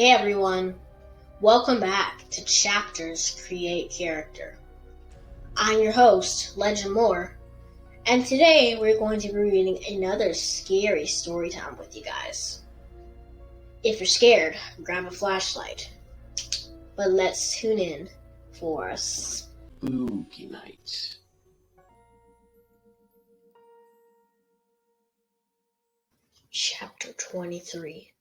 Hey everyone, welcome back to Chapters Create Character. I'm your host, Legend Lore, and today we're going to be reading another scary story time with you guys. If you're scared, grab a flashlight, but let's tune in for a spooky night. Chapter 23.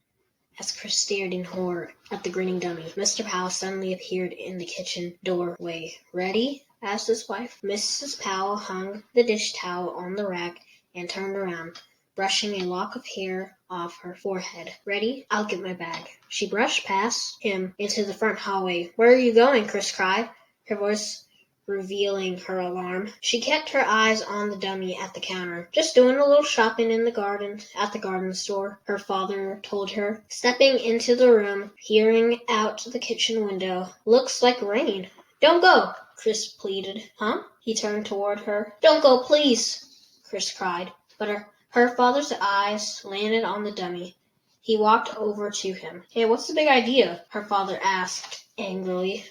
As Chris stared in horror at the grinning dummy, Mr. Powell suddenly appeared in the kitchen doorway. "Ready?" asked his wife. Mrs. Powell hung the dish towel on the rack and turned around, brushing a lock of hair off her forehead. "Ready? I'll get my bag." She brushed past him into the front hallway. "Where are you going?" Chris cried, her voice revealing her alarm. She kept her eyes on the dummy at the counter. "Just doing a little shopping in the garden, at the garden store," her father told her, stepping into the room, peering out the kitchen window. "Looks like rain." "Don't go," Chris pleaded. "Huh?" He turned toward her. "Don't go, please," Chris cried, but her father's eyes landed on the dummy. He walked over to him. "Hey, what's the big idea?" her father asked angrily.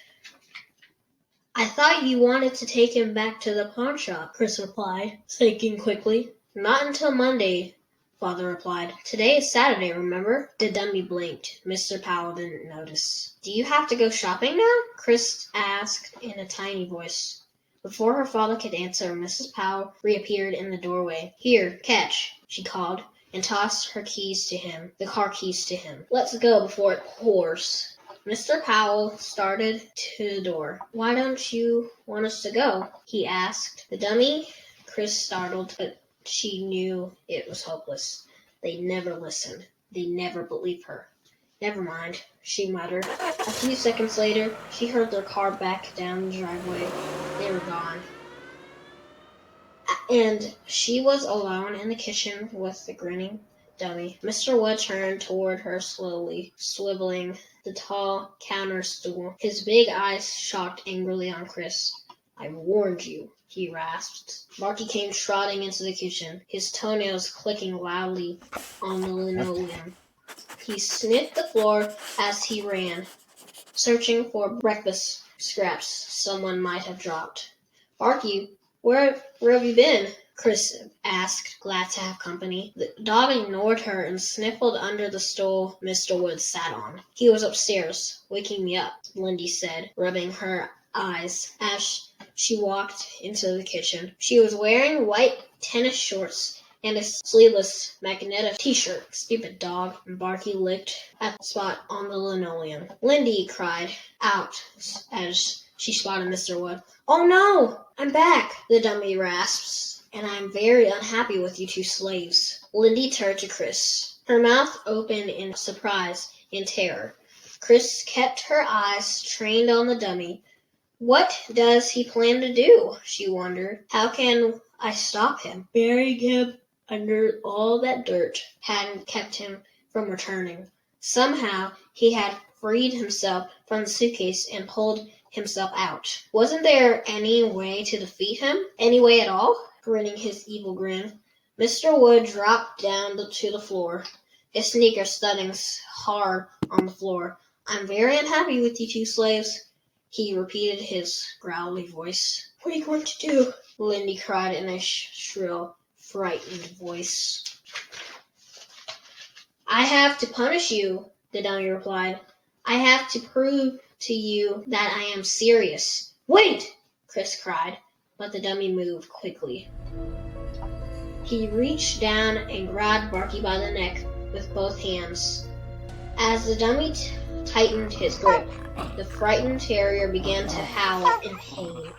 "I thought you wanted to take him back to the pawn shop," Chris replied, thinking quickly. "Not until Monday," Father replied. "Today is Saturday, remember?" The dummy blinked. Mr. Powell didn't notice. "Do you have to go shopping now?" Chris asked in a tiny voice. Before her father could answer, Mrs. Powell reappeared in the doorway. "Here, catch," she called, and tossed her keys to him, the car keys to him. "Let's go before it pours." Mr. Powell started to the door. "Why don't you want us to go?" he asked. The dummy, Chris startled, but she knew it was hopeless. They'd never listen. They'd never believe her. "Never mind," she muttered. A few seconds later, she heard their car back down the driveway. They were gone. And she was alone in the kitchen with the grinning dummy. Mr. Wood turned toward her slowly, swiveling the tall counter stool. His big eyes shocked angrily on Chris. "I warned you," he rasped. Barky came trotting into the kitchen, his toenails clicking loudly on the linoleum. He sniffed the floor as he ran, searching for breakfast scraps someone might have dropped. "Barky, where have you been?" Chris asked, glad to have company. The dog ignored her and sniffled under the stool Mr. Wood sat on. "He was upstairs, waking me up," Lindy said, rubbing her eyes as she walked into the kitchen. She was wearing white tennis shorts and a sleeveless Magneto t-shirt. "Stupid dog," Barky licked at the spot on the linoleum. Lindy cried out as she spotted Mr. Wood. "Oh no, I'm back," the dummy rasped, "and I'm very unhappy with you two slaves." Lindy turned to Chris, her mouth open in surprise and terror. Chris kept her eyes trained on the dummy. "What does he plan to do?" she wondered. "How can I stop him?" Burying him under all that dirt hadn't kept him from returning. Somehow he had freed himself from the suitcase and pulled himself out. Wasn't there any way to defeat him? Any way at all? Grinning his evil grin, Mr. Wood dropped down to the floor, his sneakers thudding hard on the floor. "I'm very unhappy with you two slaves," he repeated, his growly voice. "What are you going to do?" Lindy cried in a shrill, frightened voice. "I have to punish you," the dummy replied. "I have to prove to you that I am serious." "Wait!" Chris cried, but the dummy moved quickly. He reached down and grabbed Barky by the neck with both hands. As the dummy tightened his grip, the frightened terrier began to howl in pain.